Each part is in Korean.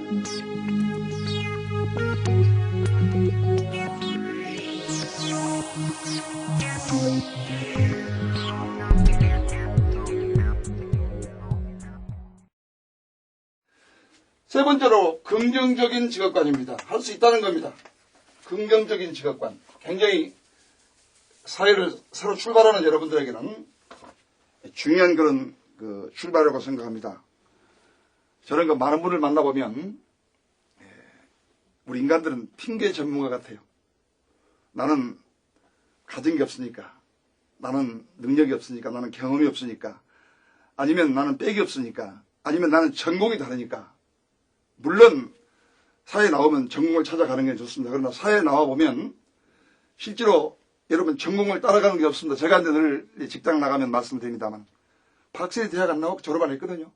세 번째로 긍정적인 직업관입니다. 할 수 있다는 겁니다. 긍정적인 직업관. 굉장히 사회를 새로 출발하는 여러분들에게는 중요한 그런 출발이라고 생각합니다. 저런 많은 분을 만나보면 우리 인간들은 핑계 전문가 같아요. 나는 가진 게 없으니까, 나는 능력이 없으니까, 나는 경험이 없으니까, 아니면 나는 빽이 없으니까, 아니면 나는 전공이 다르니까. 물론 사회에 나오면 전공을 찾아가는 게 좋습니다. 그러나 사회에 나와보면 실제로 여러분 전공을 따라가는 게 없습니다. 제가 늘 직장 나가면 말씀드립니다만 박세리 대학 안 나오고 졸업 안 했거든요.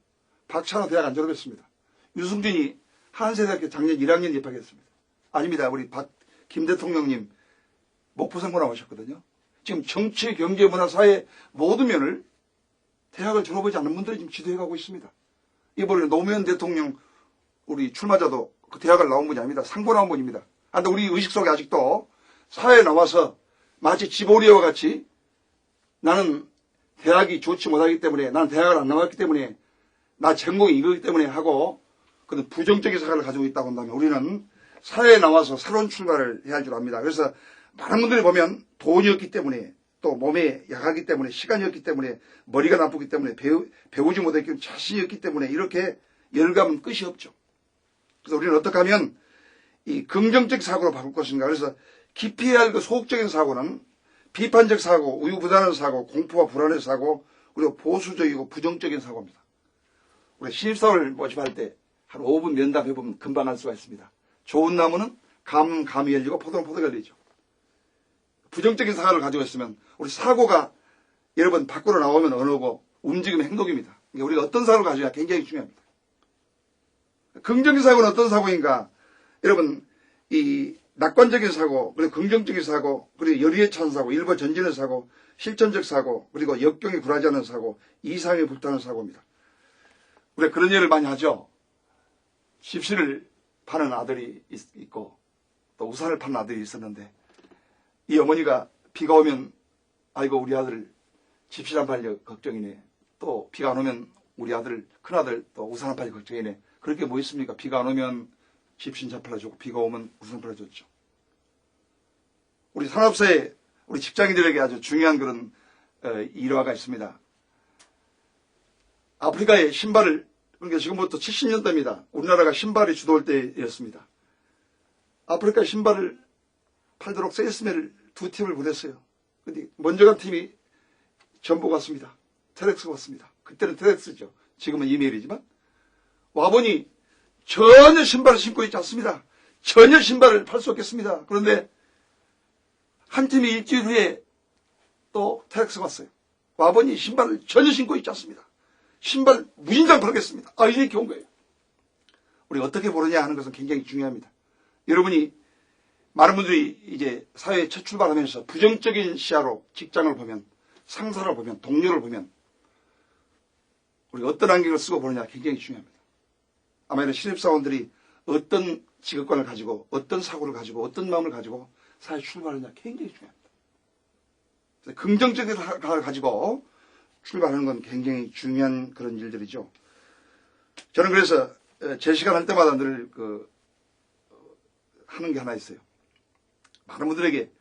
박찬호 대학 안 졸업했습니다. 유승준이 한세대학교 작년 1학년 입학했습니다. 아닙니다. 우리 김 대통령님 목포성고 나오셨거든요. 지금 정치, 경제, 문화, 사회 모든 면을 대학을 졸업하지 않은 분들이 지금 지도해가고 있습니다. 이번에 노무현 대통령 우리 출마자도 그 대학을 나온 분이 아닙니다. 상고 나온 분입니다. 그런데 우리 의식 속에 아직도 사회에 나와서 마치 지보리와 같이 나는 대학이 좋지 못하기 때문에, 나는 대학을 안 나왔기 때문에, 나 전공이 이거기 때문에 하고 그런 부정적인 생각을 가지고 있다고 한다면 우리는 사회에 나와서 새로운 출발을 해야 할 줄 압니다. 그래서 많은 분들이 보면 돈이 없기 때문에, 또 몸에 약하기 때문에, 시간이 없기 때문에, 머리가 나쁘기 때문에, 배우지 못했기 때문에, 자신이 없기 때문에 이렇게 열감은 끝이 없죠. 그래서 우리는 어떻게 하면 이 긍정적 사고로 바꿀 것인가. 그래서 기피해야 할 그 소극적인 사고는 비판적 사고, 우유부단한 사고, 공포와 불안의 사고, 그리고 보수적이고 부정적인 사고입니다. 우리 신입사원을 모집할 때 한 5분 면담해보면 금방 알 수가 있습니다. 좋은 나무는 감이 열리고 포도는 포도가 열리죠. 부정적인 사고를 가지고 있으면 우리 사고가 여러분 밖으로 나오면 언어고 움직이면 행동입니다. 그러니까 우리가 어떤 사고를 가져야 굉장히 중요합니다. 긍정적인 사고는 어떤 사고인가? 여러분, 이 낙관적인 사고, 그리고 긍정적인 사고, 그리고 열의에 찬 사고, 일부 전진의 사고, 실천적 사고, 그리고 역경에 굴하지 않는 사고, 이상에 불타는 사고입니다. 우리가 그런 예를 많이 하죠. 집시를 파는 아들이 있고 또 우산을 파는 아들이 있었는데 이 어머니가 비가 오면 아이고 우리 아들 집시 안 팔려 걱정이네. 또 비가 안 오면 우리 아들 큰아들 또 우산 안 팔려 걱정이네. 그렇게 뭐 있습니까? 비가 안 오면 집신 팔아주고 비가 오면 우산 팔아줬죠. 우리 산업사에 우리 직장인들에게 아주 중요한 그런 일화가 있습니다. 아프리카의 신발을, 그러니까 지금부터 70년대입니다. 우리나라가 신발이 주도할 때였습니다. 아프리카 신발을 팔도록 세일스맨을 2팀을 보냈어요. 근데 먼저 간 팀이 전보 갔습니다. 테렉스 갔습니다. 그때는 테렉스죠. 지금은 이메일이지만. 와보니 전혀 신발을 신고 있지 않습니다. 전혀 신발을 팔 수 없겠습니다. 그런데 한 팀이 일주일 후에 또 테렉스 갔어요. 와보니 신발을 전혀 신고 있지 않습니다. 신발 무진장 팔겠습니다. 이렇게 온 거예요. 우리가 어떻게 보느냐 하는 것은 굉장히 중요합니다. 여러분이 많은 분들이 이제 사회에 첫 출발하면서 부정적인 시야로 직장을 보면, 상사를 보면, 동료를 보면 우리가 어떤 안경을 쓰고 보느냐 굉장히 중요합니다. 아마 이런 신입사원들이 어떤 직업관을 가지고, 어떤 사고를 가지고, 어떤 마음을 가지고 사회에 출발하느냐 굉장히 중요합니다. 그래서 긍정적인 생각을 가지고 출발하는 건 굉장히 중요한 그런 일들이죠. 저는 그래서 제 시간 할 때마다 늘 하는 게 하나 있어요. 많은 분들에게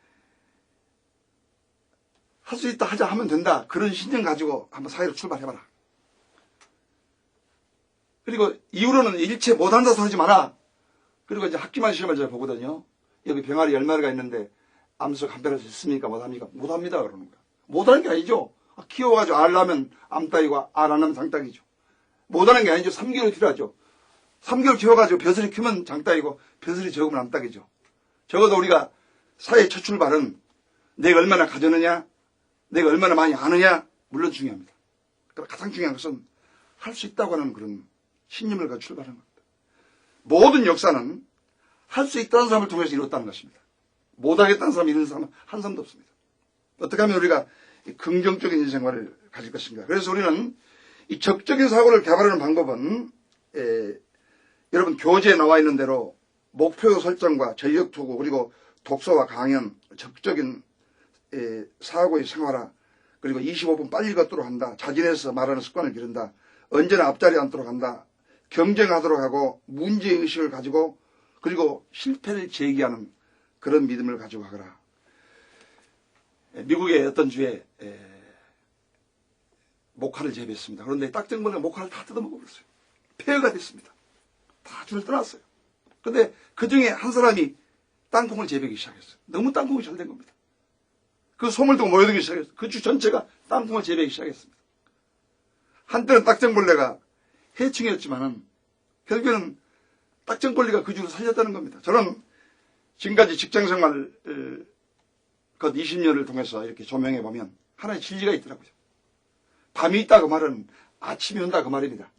할 수 있다, 하자, 하면 된다. 그런 신념 가지고 한번 사회로 출발해봐라. 그리고 이후로는 일체 못한다 소리 하지 마라. 그리고 이제 학기만 시험을 제가 보거든요. 여기 병아리 10마리가 있는데 암석 한 배를 있습니까? 못합니까? 못합니다. 그러는 거야. 못하는 게 아니죠. 키워가지고 알 나면 암 따이고 알 안 나면 장 따기죠. 못하는 게 아니죠. 3개월 필요하죠. 3개월 키워가지고 벼슬이 크면 장 따이고 벼슬이 적으면 암 따기죠. 적어도 우리가 사회 첫 출발은 내가 얼마나 가졌느냐, 내가 얼마나 많이 아느냐, 물론 중요합니다. 그러나 가장 중요한 것은 할 수 있다고 하는 그런 신념을 가지고 출발하는 겁니다. 모든 역사는 할 수 있다는 사람을 통해서 이뤘다는 것입니다. 못하겠다는 사람이 이루는 사람은 한 사람도 없습니다. 어떻게 하면 우리가 긍정적인 인생관을 가질 것인가. 그래서 우리는 이 적적인 사고를 개발하는 방법은 여러분 교재에 나와 있는 대로 목표 설정과 전력 투구 그리고 독서와 강연, 적극적인 사고의 생활화 그리고 25분 빨리 걷도록 한다. 자진해서 말하는 습관을 기른다. 언제나 앞자리에 앉도록 한다. 경쟁하도록 하고 문제의식을 가지고 그리고 실패를 제기하는 그런 믿음을 가지고 하거라. 미국의 어떤 주에 목화를 재배했습니다. 그런데 딱정벌레가 목화를 다 뜯어먹어버렸어요. 폐허가 됐습니다. 다 줄을 떠났어요. 그런데 그 중에 한 사람이 땅콩을 재배하기 시작했어요. 너무 땅콩이 잘 된 겁니다. 그 소문을 듣고 모여들기 시작했어요. 그 주 전체가 땅콩을 재배하기 시작했습니다. 한때는 딱정벌레가 해충이었지만은 결국에는 딱정벌레가 그 주를 살렸다는 겁니다. 저는 지금까지 직장생활 그 20년을 통해서 이렇게 조명해 보면 하나의 진리가 있더라고요. 밤이 있다 그 말은 아침이 온다 그 말입니다.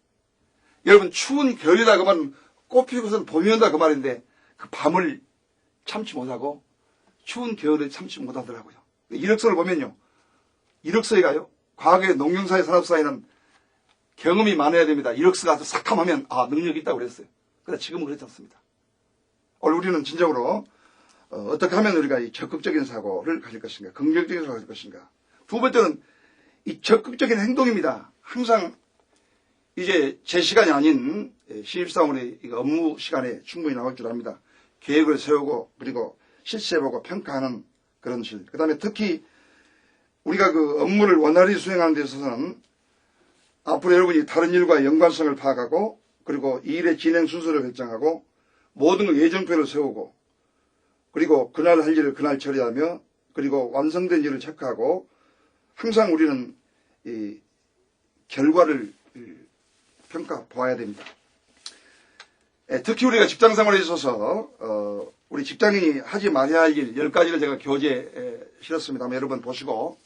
여러분 추운 겨울이다 그 말은 꽃 피고선 봄이 온다 그 말인데 그 밤을 참지 못하고 추운 겨울을 참지 못하더라고요. 이력서를 보면요. 이력서에가요. 과거의 농경사회 산업사회는 경험이 많아야 됩니다. 이력서가 아주 삭감하면 능력이 있다고 그랬어요. 그런데 지금은 그렇지 않습니다. 오늘 우리는 진정으로 어떻게 하면 우리가 이 적극적인 사고를 가질 것인가, 긍정적인 사고를 가질 것인가. 두 번째는 이 적극적인 행동입니다. 항상 이제 제 시간이 아닌 신입사원의 업무 시간에 충분히 나올 줄 압니다. 계획을 세우고 그리고 실시해보고 평가하는 그런 실. 그 다음에 특히 우리가 그 업무를 원활히 수행하는 데 있어서는 앞으로 여러분이 다른 일과 연관성을 파악하고 그리고 이 일의 진행 순서를 결정하고 모든 걸 예정표를 세우고 그리고 그날 할 일을 그날 처리하며 그리고 완성된 일을 체크하고 항상 우리는 이 결과를 평가 보아야 됩니다. 특히 우리가 직장생활에 있어서 우리 직장인이 하지 말아야 할 일 10가지를 제가 교재에 실었습니다만 여러분 보시고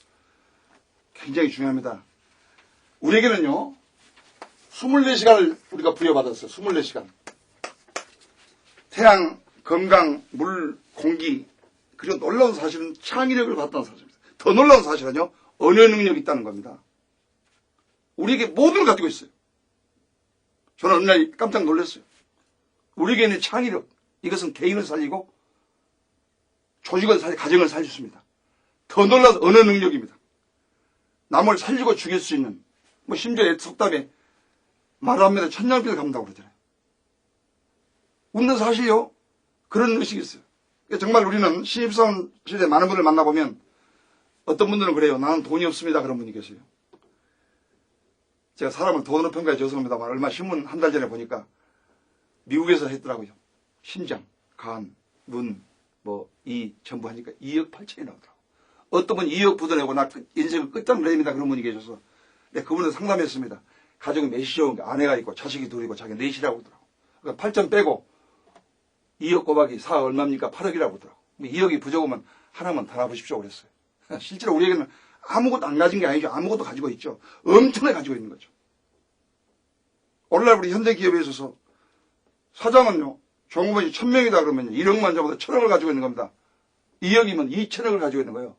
굉장히 중요합니다. 우리에게는요 24시간을 우리가 부여받았어요. 24시간. 태양, 건강, 물, 공기 그리고 놀라운 사실은 창의력을 받았다는 사실입니다. 더 놀라운 사실은요 언어 능력이 있다는 겁니다. 우리에게 모든 걸 가지고 있어요. 저는 어느 날 깜짝 놀랐어요. 우리에게 있는 창의력 이것은 개인을 살리고 조직을 살리고 가정을 살려줍니다. 더 놀라운 언어 능력입니다. 남을 살리고 죽일 수 있는 심지어 속담에 말을 하면 천냥빚을 갚는다고 그러잖아요. 웃는 사실요. 그런 의식이 있어요. 정말 우리는 신입사원 시대에 많은 분을 만나보면 어떤 분들은 그래요. 나는 돈이 없습니다. 그런 분이 계세요. 제가 사람을 돈으로 평가해 죄송합니다만 얼마 신문 한 달 전에 보니까 미국에서 했더라고요. 심장, 간, 눈, 이 전부 하니까 2억 8천이 나오더라고요. 어떤 분 2억 부도내고 나 인생을 끝장내립니다. 그런 분이 계셔서 내가 그분을 상담했습니다. 가족이 넷이죠. 아내가 있고 자식이 둘이고 자기 넷이라고 그러더라고요. 그러니까 8천 빼고 2억 곱하기 4 얼마입니까? 8억이라고 그러더라고요. 2억이 부족하면 하나만 더 놔보십시오. 그랬어요. 실제로 우리에게는 아무것도 안 가진 게 아니죠. 아무것도 가지고 있죠. 엄청나게 가지고 있는 거죠. 오늘날 우리 현대기업에 있어서 사장은요. 종업원이 1000명이다 그러면 1억만 잡아도 1000억을 가지고 있는 겁니다. 2억이면 2000억을 가지고 있는 거예요.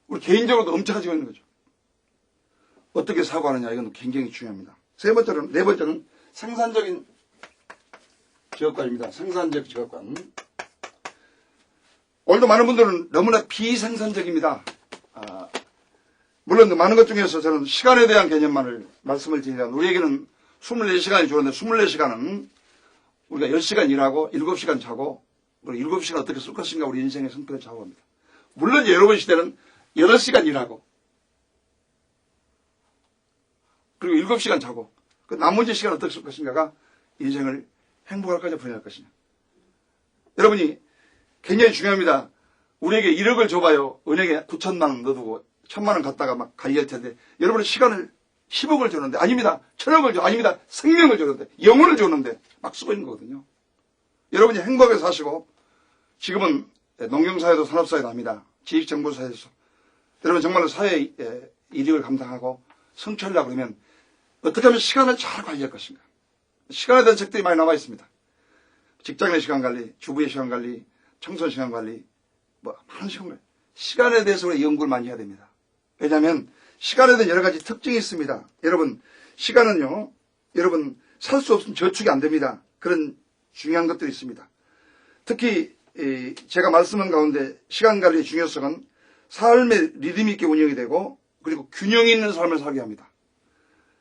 우리 개인적으로도 엄청 가지고 있는 거죠. 어떻게 사고하느냐 이건 굉장히 중요합니다. 네 번째는 생산적인 직업관입니다. 생산적 직업관. 오늘도 많은 분들은 너무나 비생산적입니다. 물론 많은 것 중에서 저는 시간에 대한 개념만을 말씀을 드리면 우리에게는 24시간이 주어졌는데 24시간은 우리가 10시간 일하고 7시간 자고 그리고 7시간 어떻게 쓸 것인가 우리 인생의 성격을 좌우합니다. 물론 여러분 시대는 8시간 일하고 그리고 7시간 자고 그 나머지 시간 어떻게 쓸 것인가가 인생을 행복할 것이냐 불행할 것이냐. 여러분이 굉장히 중요합니다. 우리에게 1억을 줘봐요. 은행에 9천만 원 넣어두고 1000만 원 갖다가 막 관리할 텐데 여러분의 시간을 10억을 줬는데 아닙니다. 1000억을 줘 아닙니다. 생명을 줬는데 영혼을 줬는데 막 쓰고 있는 거거든요. 여러분이 행복하게 사시고 지금은 농경사회도 산업사회도 아닙니다. 지식정보사회에서 여러분 정말로 사회의 이익을 감당하고 성취하려고 그러면 어떻게 하면 시간을 잘 관리할 것인가. 시간에 대한 책들이 많이 나와 있습니다. 직장의 시간 관리, 주부의 시간 관리, 청소년 시간 관리, 많은 시간 관리. 시간에 대해서 우리가 연구를 많이 해야 됩니다. 왜냐하면 시간에 대한 여러 가지 특징이 있습니다. 여러분 시간은요. 여러분 살 수 없으면 저축이 안 됩니다. 그런 중요한 것들이 있습니다. 특히 제가 말씀한 가운데 시간관리의 중요성은 삶의 리듬 있게 운영이 되고 그리고 균형 있는 삶을 살게 합니다.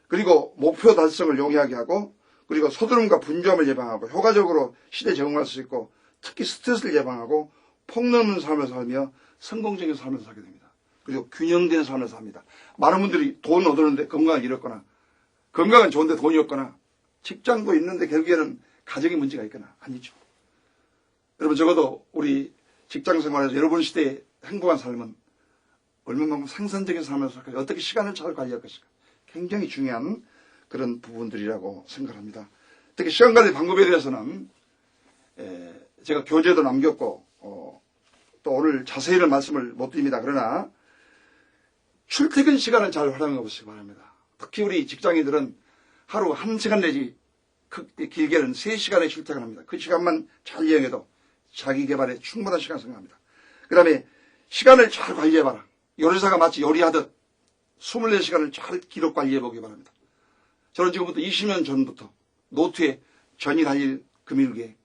그리고 목표 달성을 용이하게 하고 그리고 소드름과 분주함을 예방하고 효과적으로 시대에 적응할 수 있고 특히 스트레스를 예방하고 폭넘는 삶을 살며 성공적인 삶을 살게 됩니다. 그리고 균형된 삶을 삽니다. 많은 분들이 돈 얻었는데 건강을 잃었거나 건강은 좋은데 돈이 없거나 직장도 있는데 결국에는 가정에 문제가 있거나 아니죠. 여러분 적어도 우리 직장 생활에서 여러분 시대의 행복한 삶은 얼마만큼 생산적인 삶을 살까 어떻게 시간을 잘 관리할 것인가 굉장히 중요한 그런 부분들이라고 생각합니다. 특히 시간관리 방법에 대해서는 제가 교재도 남겼고 또 오늘 자세히는 말씀을 못 드립니다. 그러나 출퇴근 시간을 잘 활용해 보시기 바랍니다. 특히 우리 직장인들은 하루 1시간 내지 길게는 3시간에 출퇴근합니다. 그 시간만 잘 이용해도 자기 개발에 충분한 시간 생각합니다. 그 다음에 시간을 잘 관리해봐라. 요리사가 마치 요리하듯 24시간을 잘 기록 관리해 보기 바랍니다. 저는 지금부터 20년 전부터 노트에 전일 할일 금일계획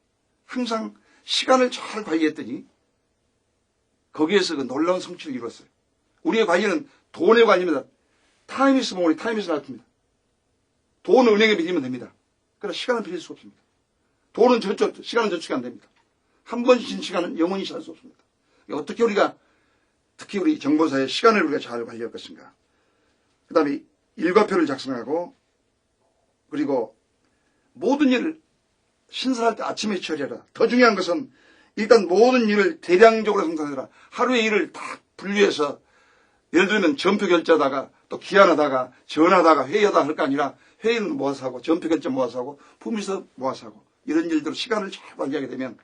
항상 시간을 잘 관리했더니 거기에서 그 놀라운 성취를 이뤘어요. 우리의 관리는 돈의 관리입니다. 타임 is money, 타임 is life입니다. 돈은 은행에 빌리면 됩니다. 그러나 시간은 빌릴 수 없습니다. 돈은 저축, 시간은 저축이 안 됩니다. 한 번 쉰 시간은 영원히 살 수 없습니다. 어떻게 우리가 특히 우리 정보사의 시간을 우리가 잘 관리할 것인가. 그 다음에 일과표를 작성하고 그리고 모든 일을 신선할 때 아침에 처리해라. 더 중요한 것은 일단 모든 일을 대량적으로 생산해라. 하루의 일을 다 분류해서 예를 들면 전표 결제하다가 또 기한하다가 전화하다가 회의하다가 할 거 아니라 회의는 모아서 하고 전표 결제 모아서 하고 품위서 모아서 하고 이런 일들로 시간을 잘 관리하게 되면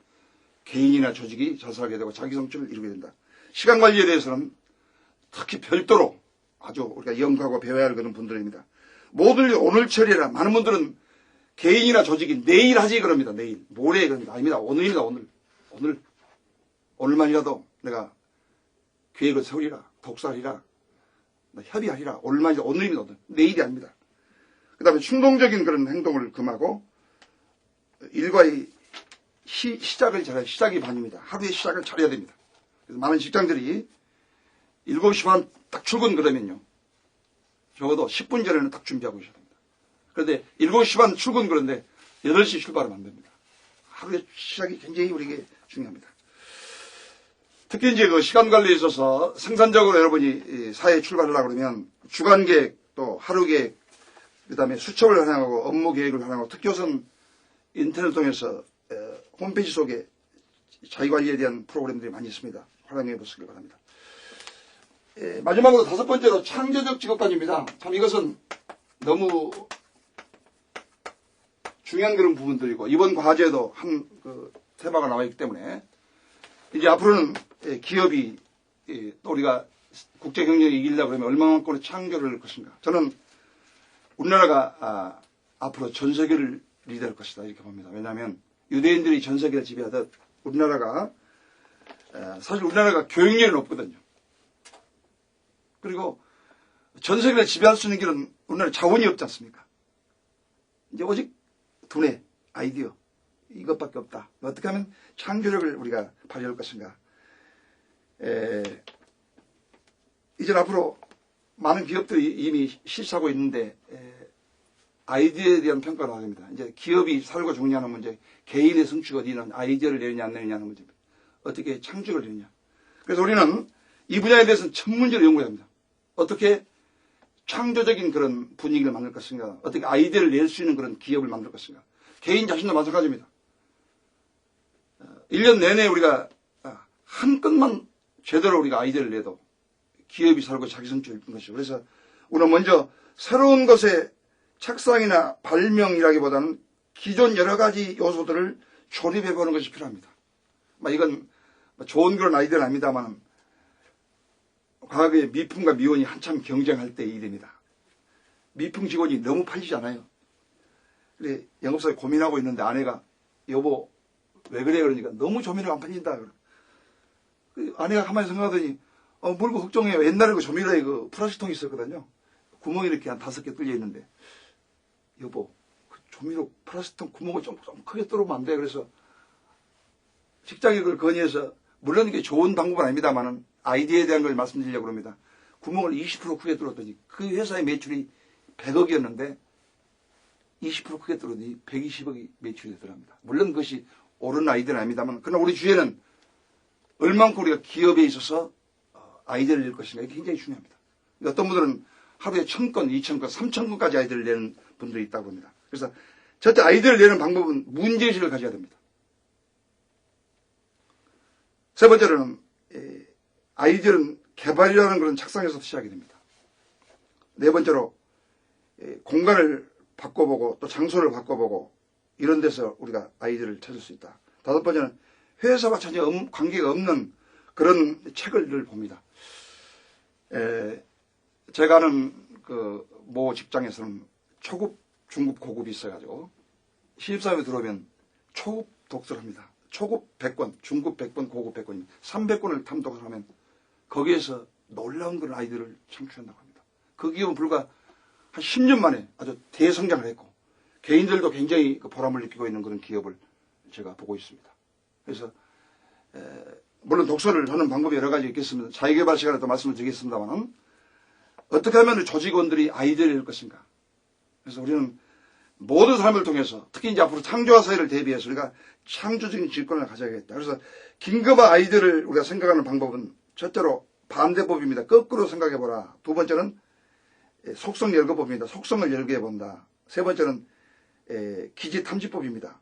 개인이나 조직이 자살하게 되고 자기 성취를 이루게 된다. 시간 관리에 대해서는 특히 별도로 아주 우리가 연구하고 배워야 할 그런 분들입니다. 모든 일 오늘 처리해라. 많은 분들은 개인이나 조직이 내일 하지 그럽니다. 내일. 모레 그럽니다. 아닙니다. 오늘입니다. 오늘. 오늘만이라도 내가 계획을 세우리라. 독서하리라. 협의하리라. 오늘입니다. 오늘. 내일이 아닙니다. 그 다음에 충동적인 그런 행동을 금하고 일과의 시작을 잘해야 시작이 반입니다. 하루의 시작을 잘해야 됩니다. 그래서 많은 직장들이 7시 반 딱 출근 그러면요. 적어도 10분 전에는 딱 준비하고 있어야 됩니다. 그런데 7시 반 출근 그런데 8시 출발하면 안 됩니다. 하루의 시작이 굉장히 우리에게 중요합니다. 특히 이제 그 시간 관리에 있어서 생산적으로 여러분이 사회에 출발하려고 그러면 주간 계획 또 하루 계획 그 다음에 수첩을 활용하고 업무 계획을 활용하고 특히 요즘 인터넷을 통해서 홈페이지 속에 자기관리에 대한 프로그램들이 많이 있습니다. 활용해 보시기 바랍니다. 마지막으로 5번째로 창조적 직업관입니다. 참 이것은 너무 중요한 그런 부분들이고 이번 과제에도 한 그 테마가 나와 있기 때문에 이제 앞으로는 기업이 또 우리가 국제 경쟁에 이기려고 그러면 얼마만큼의 창조를 할 것인가. 저는 우리나라가 앞으로 전 세계를 리드할 것이다 이렇게 봅니다. 왜냐하면 유대인들이 전 세계를 지배하듯 우리나라가 사실 우리나라가 교육열이 높거든요. 그리고 전 세계를 지배할 수 있는 길은 우리나라 자원이 없지 않습니까? 이제 오직 두뇌, 아이디어 이것밖에 없다. 어떻게 하면 창조력을 우리가 발휘할 것인가. 이제 앞으로 많은 기업들이 이미 실시하고 있는데 아이디어에 대한 평가가 나옵니다. 이제 기업이 살고 죽느냐는 문제, 개인의 성취가 어디는 아이디어를 내느냐 안 내느냐는 문제입니다. 어떻게 창조를 내느냐. 그래서 우리는 이 분야에 대해서는 천문적으로 연구해야 합니다. 어떻게 창조적인 그런 분위기를 만들 것인가, 어떻게 아이디어를 낼 수 있는 그런 기업을 만들 것인가. 개인 자신도 마찬가지입니다. 1년 내내 우리가 한 건만 제대로 우리가 아이디어를 내도 기업이 살고 자기 성취를 이루는 것이죠. 그래서 우리는 먼저 새로운 것의 착상이나 발명이라기보다는 기존 여러 가지 요소들을 조립해보는 것이 필요합니다. 이건 좋은 그런 아이디어는 아닙니다만 과거에 미풍과 미원이 한참 경쟁할 때의 일입니다. 미풍 직원이 너무 팔리지 않아요. 그래 영업사에 고민하고 있는데 아내가 여보 왜 그래 그러니까 너무 조미료가 안 팔린다. 아내가 가만히 생각하더니 뭘 걱정해요. 옛날에 그 조미료에 그 플라스틱통이 있었거든요. 구멍이 이렇게 한 5개 뚫려 있는데 여보 조미료 플라스틱 구멍을 좀 크게 뚫으면 안 돼. 그래서 직장인이 그걸 건의해서, 물론 이게 좋은 방법은 아닙니다만은 아이디어에 대한 걸 말씀드리려고 합니다. 구멍을 20% 크게 뚫었더니 그 회사의 매출이 100억이었는데 20% 크게 뚫었더니 120억이 매출이 되더랍니다. 물론 그것이 옳은 아이디어는 아닙니다만, 그러나 우리 주제는 얼만큼 우리가 기업에 있어서 아이디어를 낼 것인가, 이게 굉장히 중요합니다. 어떤 분들은 하루에 1000건, 2000건, 3000건까지 아이디어를 내는 분들이 있다고 합니다. 그래서 절대 아이디어를 내는 방법은 문제의식을 가져야 됩니다. 세 번째로는 아이디어는 개발이라는 그런 착상에서 시작이 됩니다. 네 번째로 공간을 바꿔보고 또 장소를 바꿔보고 이런 데서 우리가 아이디어를 찾을 수 있다. 다섯 번째는 회사와 전혀 관계가 없는 그런 책을 봅니다. 제가 아는 그 모 직장에서는 초급, 중급, 고급이 있어가지고 신입사원에 들어오면 초급 독서를 합니다. 초급 100권, 중급 100권, 고급 100권입니다. 300권을 탐독을 하면 거기에서 놀라운 그런 아이디어를 창출한다고 합니다. 그 기업은 불과 한 10년 만에 아주 대성장을 했고 개인들도 굉장히 보람을 느끼고 있는 그런 기업을 제가 보고 있습니다. 그래서 물론 독서를 하는 방법이 여러 가지 있겠습니다. 자기개발 시간에 또 말씀을 드리겠습니다만 어떻게 하면 조직원들이 아이디어를 낼 것인가. 그래서 우리는 모든 사람을 통해서 특히 이제 앞으로 창조화 사회를 대비해서 우리가 창조적인 질권을 가져야겠다. 그래서 긴급한 아이디어를 우리가 생각하는 방법은 첫째로 반대법입니다. 거꾸로 생각해보라. 두 번째는 속성 열거법입니다. 속성을 열거해본다. 세 번째는 기지 탐지법입니다.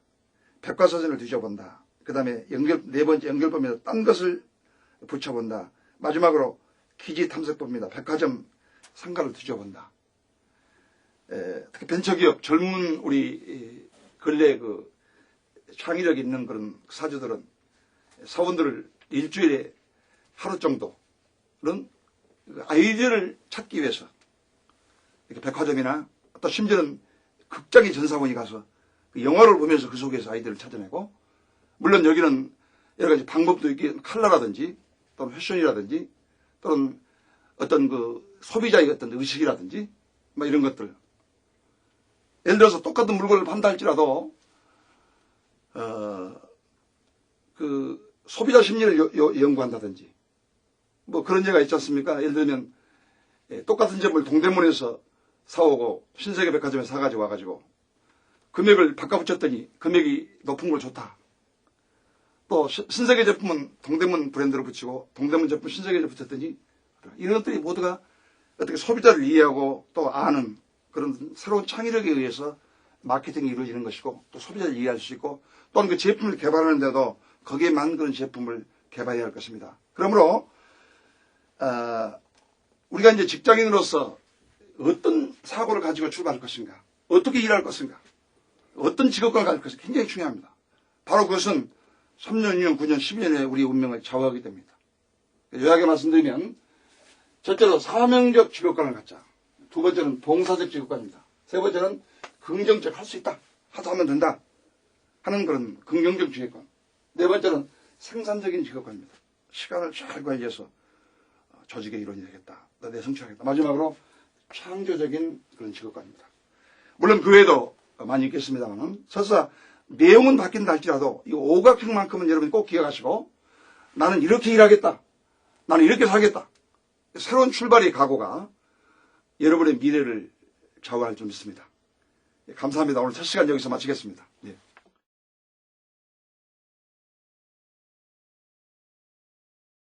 백과사전을 뒤져본다. 그 다음에 네 번째 연결법입니다. 딴 것을 붙여본다. 마지막으로 기지 탐색법입니다. 백화점 상가를 뒤져본다. 특히 벤처기업 젊은 우리 근래 그 창의력 있는 그런 사주들은 사원들을 일주일에 하루 정도는 아이디어를 찾기 위해서 이렇게 백화점이나 또 심지어는 극장의 전사원이 가서 그 영화를 보면서 그 속에서 아이디어를 찾아내고, 물론 여기는 여러 가지 방법도 있긴, 컬러라든지 또는 패션이라든지 또는 어떤 그 소비자의 어떤 의식이라든지 뭐 이런 것들, 예를 들어서 똑같은 물건을 판다 할지라도 그 소비자 심리를 연구한다든지 뭐 그런 예가 있지 않습니까? 예를 들면 똑같은 제품을 동대문에서 사오고 신세계 백화점에 사가지고 와가지고 금액을 바꿔붙였더니 금액이 높은 걸 좋다. 또 신세계 제품은 동대문 브랜드로 붙이고 동대문 제품 신세계를 붙였더니, 이런 것들이 모두가 어떻게 소비자를 이해하고 또 아는 그런 새로운 창의력에 의해서 마케팅이 이루어지는 것이고, 또 소비자를 이해할 수 있고, 또는 그 제품을 개발하는데도 거기에 맞는 그런 제품을 개발해야 할 것입니다. 그러므로 우리가 이제 직장인으로서 어떤 사고를 가지고 출발할 것인가, 어떻게 일할 것인가, 어떤 직업관을 가질 것인가 굉장히 중요합니다. 바로 그것은 3년, 2년, 9년, 10년의 우리 운명을 좌우하게 됩니다. 요약에 말씀드리면 첫째로 사명적 직업관을 갖자. 두 번째는 봉사적 직업관입니다. 세 번째는 긍정적, 할 수 있다, 하면 된다 하는 그런 긍정적 직업관. 네 번째는 생산적인 직업관입니다. 시간을 잘 관리해서 조직의 일원이 되겠다, 내 성취하겠다. 마지막으로 창조적인 그런 직업관입니다. 물론 그 외에도 많이 있겠습니다만 설사 내용은 바뀐다 할지라도 이 오각형만큼은 여러분이 꼭 기억하시고, 나는 이렇게 일하겠다, 나는 이렇게 살겠다, 새로운 출발의 각오가 여러분의 미래를 좌우할 줄 믿습니다. 감사합니다. 오늘 첫 시간 여기서 마치겠습니다. 예.